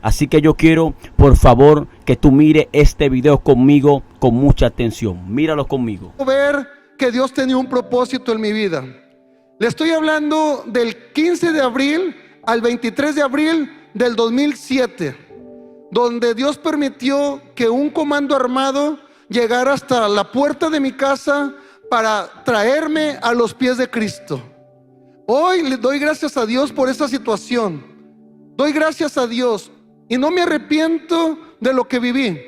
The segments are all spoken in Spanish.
Así que yo quiero, por favor, que tú mires este video conmigo con mucha atención. Míralo conmigo. Ver que Dios tenía un propósito en mi vida. Le estoy hablando del 15 de abril al 23 de abril del 2007, donde Dios permitió que un comando armado llegara hasta la puerta de mi casa para traerme a los pies de Cristo. Hoy le doy gracias a Dios por esa situación. Doy gracias a Dios y no me arrepiento de lo que viví,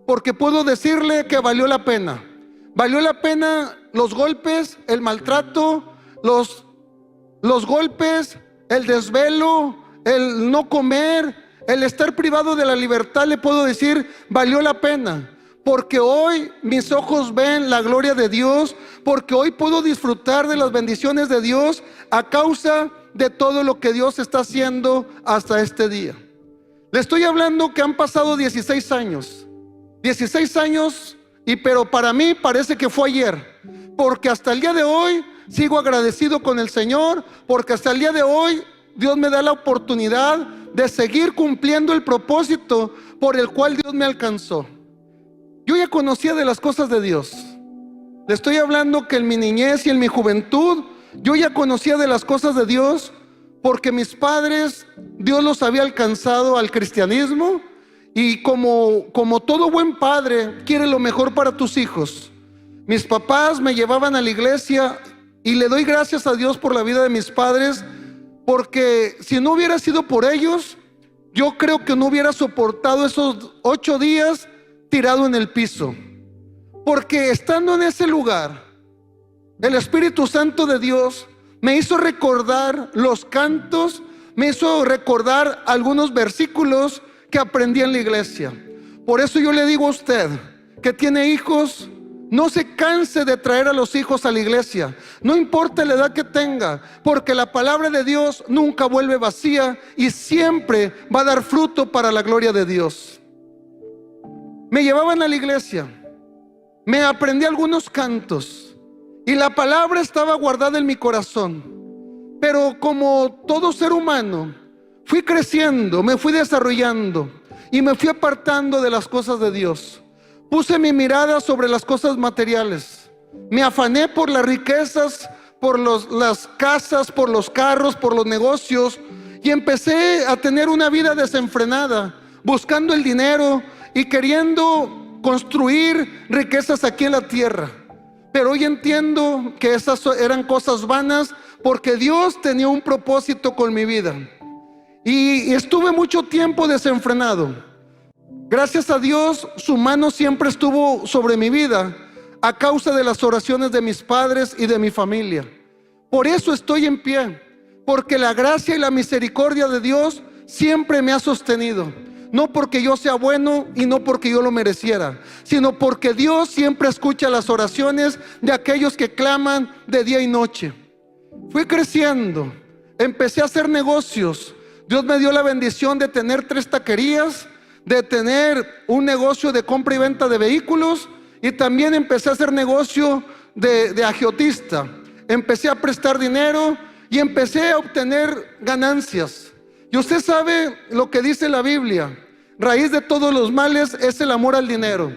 porque puedo decirle que valió la pena. Valió la pena los golpes, el maltrato, los golpes, el desvelo, el no comer, el estar privado de la libertad. Le puedo decir, valió la pena, porque hoy mis ojos ven la gloria de Dios, porque hoy puedo disfrutar de las bendiciones de Dios a causa de todo lo que Dios está haciendo hasta este día. Le estoy hablando que han pasado 16 años, 16 años, pero para mí parece que fue ayer, porque hasta el día de hoy sigo agradecido con el Señor, porque hasta el día de hoy Dios me da la oportunidad de seguir cumpliendo el propósito por el cual Dios me alcanzó. Yo ya conocía de las cosas de Dios. Le estoy hablando que en mi niñez y en mi juventud yo ya conocía de las cosas de Dios, porque mis padres, Dios los había alcanzado al cristianismo, y como todo buen padre quiere lo mejor para tus hijos. Mis papás me llevaban a la iglesia y le doy gracias a Dios por la vida de mis padres, porque si no hubiera sido por ellos, yo creo que no hubiera soportado esos 8 días tirado en el piso. Porque estando en ese lugar, el Espíritu Santo de Dios me hizo recordar los cantos, me hizo recordar algunos versículos que aprendí en la iglesia. Por eso yo le digo a usted que tiene hijos, no se canse de traer a los hijos a la iglesia, no importa la edad que tenga, porque la palabra de Dios nunca vuelve vacía y siempre va a dar fruto para la gloria de Dios. Me llevaban a la iglesia, me aprendí algunos cantos y la palabra estaba guardada en mi corazón. Pero como todo ser humano, fui creciendo, me fui desarrollando y me fui apartando de las cosas de Dios. Puse mi mirada sobre las cosas materiales. Me afané por las riquezas, por las casas, por los carros, por los negocios, y empecé a tener una vida desenfrenada, buscando el dinero y queriendo construir riquezas aquí en la tierra. Pero hoy entiendo que esas eran cosas vanas, porque Dios tenía un propósito con mi vida. Y estuve mucho tiempo desenfrenado. Gracias a Dios, su mano siempre estuvo sobre mi vida a causa de las oraciones de mis padres y de mi familia. Por eso estoy en pie, porque la gracia y la misericordia de Dios siempre me ha sostenido. No porque yo sea bueno y no porque yo lo mereciera, sino porque Dios siempre escucha las oraciones de aquellos que claman de día y noche. Fui creciendo, empecé a hacer negocios. Dios me dio la bendición de tener 3 taquerías, de tener un negocio de compra y venta de vehículos, y también empecé a hacer negocio de agiotista. Empecé a prestar dinero y empecé a obtener ganancias. Y usted sabe lo que dice la Biblia: raíz de todos los males es el amor al dinero.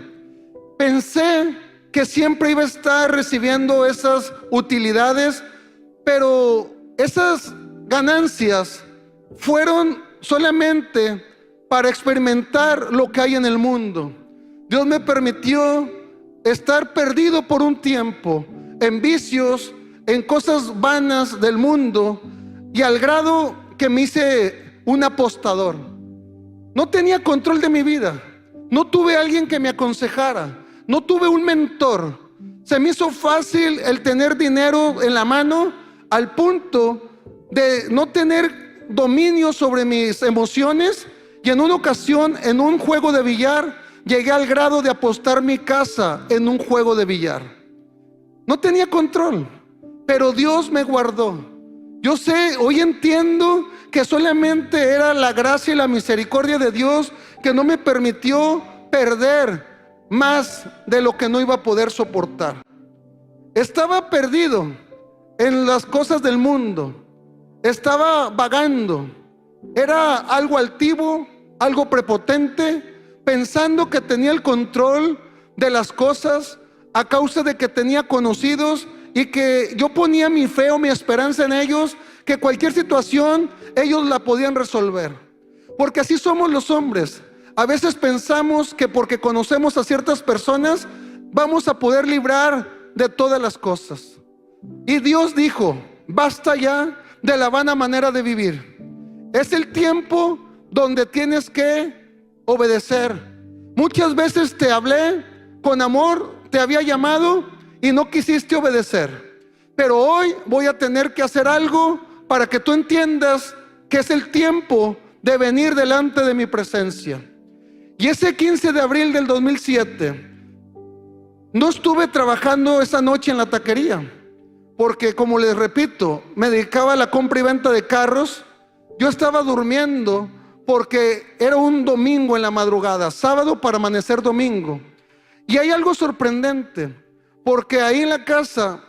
Pensé que siempre iba a estar recibiendo esas utilidades, pero esas ganancias fueron solamente para experimentar lo que hay en el mundo. Dios me permitió estar perdido por un tiempo en vicios, en cosas vanas del mundo, y al grado que me hice un apostador. No tenía control de mi vida, no tuve alguien que me aconsejara, no tuve un mentor. Se me hizo fácil el tener dinero en la mano, al punto de no tener dominio sobre mis emociones. Y en una ocasión, en un juego de billar, llegué al grado de apostar mi casa en un juego de billar. No tenía control, pero Dios me guardó. Yo sé, hoy entiendo que solamente era la gracia y la misericordia de Dios que no me permitió perder más de lo que no iba a poder soportar. Estaba perdido en las cosas del mundo, estaba vagando, era algo altivo, algo prepotente, pensando que tenía el control de las cosas a causa de que tenía conocidos y que yo ponía mi fe o mi esperanza en ellos, que cualquier situación ellos la podían resolver. Porque así somos los hombres. A veces pensamos que porque conocemos a ciertas personas vamos a poder librar de todas las cosas. Y Dios dijo: basta ya de la vana manera de vivir. Es el tiempo donde tienes que obedecer. Muchas veces te hablé con amor, te había llamado y no quisiste obedecer. Pero hoy voy a tener que hacer algo para que tú entiendas que es el tiempo de venir delante de mi presencia. Y ese 15 de abril del 2007, no estuve trabajando esa noche en la taquería, porque como les repito, me dedicaba a la compra y venta de carros. Yo estaba durmiendo porque era un domingo en la madrugada, sábado para amanecer domingo. Y hay algo sorprendente, porque ahí en la casa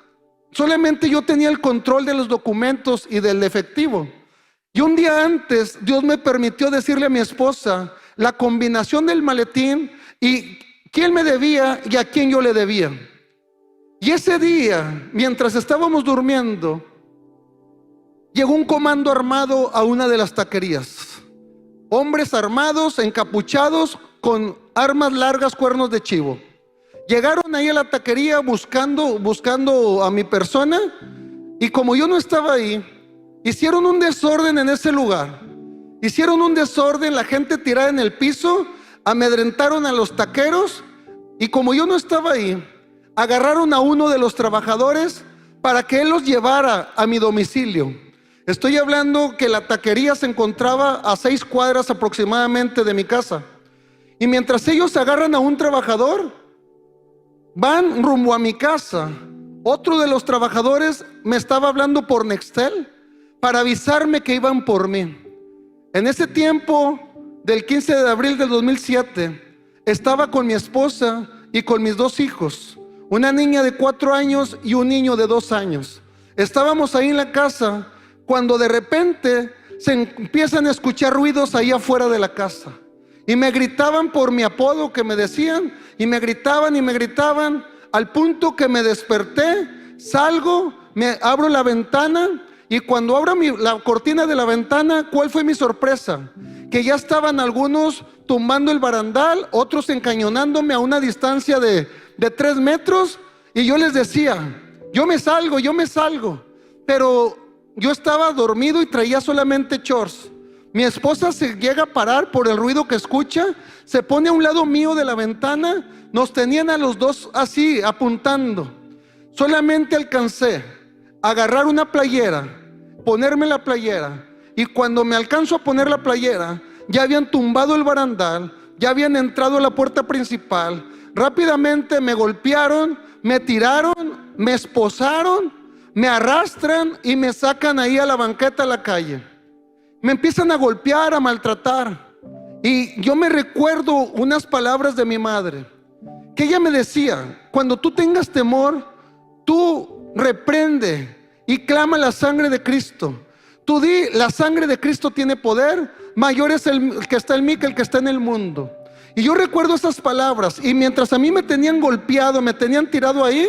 solamente yo tenía el control de los documentos y del efectivo. Y un día antes Dios me permitió decirle a mi esposa la combinación del maletín y quién me debía y a quién yo le debía. Y ese día, mientras estábamos durmiendo, llegó un comando armado a una de las taquerías. Hombres armados, encapuchados, con armas largas, cuernos de chivo. Llegaron ahí a la taquería buscando a mi persona, y como yo no estaba ahí, hicieron un desorden en ese lugar. Hicieron un desorden, la gente tirada en el piso, amedrentaron a los taqueros, y como yo no estaba ahí, agarraron a uno de los trabajadores para que él los llevara a mi domicilio. Estoy hablando que la taquería se encontraba a 6 cuadras aproximadamente de mi casa. Y mientras ellos agarran a un trabajador, van rumbo a mi casa. Otro de los trabajadores me estaba hablando por Nextel para avisarme que iban por mí. En ese tiempo del 15 de abril del 2007, estaba con mi esposa y con mis 2 hijos, una niña de 4 años y un niño de 2 años. Estábamos ahí en la casa cuando de repente se empiezan a escuchar ruidos ahí afuera de la casa. Y me gritaban por mi apodo que me decían, y me gritaban, al punto que me desperté, salgo, me abro la ventana, y cuando abro la cortina de la ventana, ¿cuál fue mi sorpresa? Que ya estaban algunos tumbando el barandal, otros encañonándome a una distancia de 3 metros, y yo les decía: yo me salgo, pero yo estaba dormido y traía solamente shorts. Mi esposa se llega a parar por el ruido que escucha, se pone a un lado mío de la ventana, nos tenían a los dos así, apuntando. Solamente alcancé a agarrar una playera, ponerme la playera, y cuando me alcanzo a poner la playera, ya habían tumbado el barandal, ya habían entrado a la puerta principal. Rápidamente me golpearon, me tiraron, me esposaron, me arrastran y me sacan ahí a la banqueta, a la calle. Me empiezan a golpear, a maltratar. Y yo me recuerdo unas palabras de mi madre, que ella me decía: cuando tú tengas temor, tú reprende y clama la sangre de Cristo. Tú di: la sangre de Cristo tiene poder, mayor es el que está en mí que el que está en el mundo. Y yo recuerdo esas palabras, y mientras a mí me tenían golpeado, me tenían tirado ahí,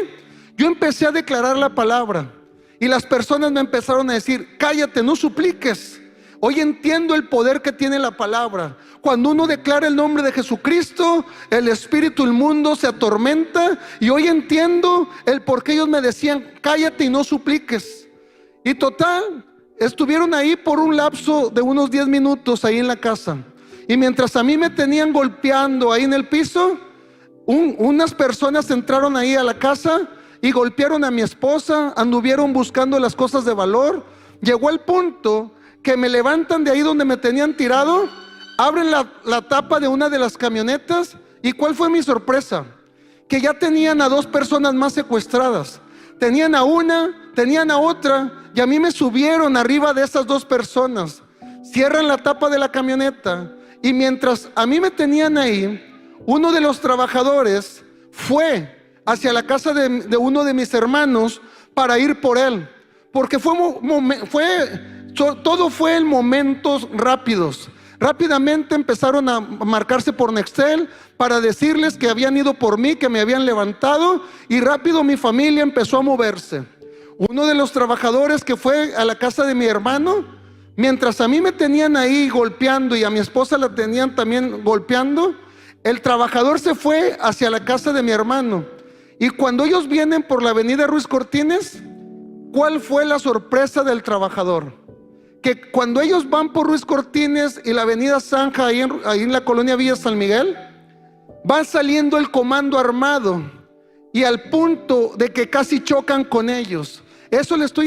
yo empecé a declarar la palabra. Y las personas me empezaron a decir: cállate, no supliques. Hoy entiendo el poder que tiene la palabra. Cuando uno declara el nombre de Jesucristo, el espíritu inmundo se atormenta. Y hoy entiendo el por qué ellos me decían: cállate y no supliques. Y total, estuvieron ahí por un lapso de unos 10 minutos ahí en la casa. Y mientras a mí me tenían golpeando ahí en el piso, unas personas entraron ahí a la casa y golpearon a mi esposa, anduvieron buscando las cosas de valor. Llegó el punto que me levantan de ahí donde me tenían tirado, abren la tapa de una de las camionetas, y ¿cuál fue mi sorpresa? Que ya tenían a 2 personas más secuestradas. Tenían a una, tenían a otra, y a mí me subieron arriba de esas 2 personas. Cierran la tapa de la camioneta, y mientras a mí me tenían ahí, uno de los trabajadores fue hacia la casa de uno de mis hermanos para ir por él, porque todo fue en momentos rápidos. Rápidamente empezaron a marcarse por Nextel para decirles que habían ido por mí, que me habían levantado, y rápido mi familia empezó a moverse. Uno de los trabajadores que fue a la casa de mi hermano, mientras a mí me tenían ahí golpeando y a mi esposa la tenían también golpeando, el trabajador se fue hacia la casa de mi hermano. Y cuando ellos vienen por la avenida Ruiz Cortines, ¿cuál fue la sorpresa del trabajador? Que cuando ellos van por Ruiz Cortines y la avenida Zanja, ahí en la colonia Villa San Miguel, va saliendo el comando armado y al punto de que casi chocan con ellos. Eso le estoy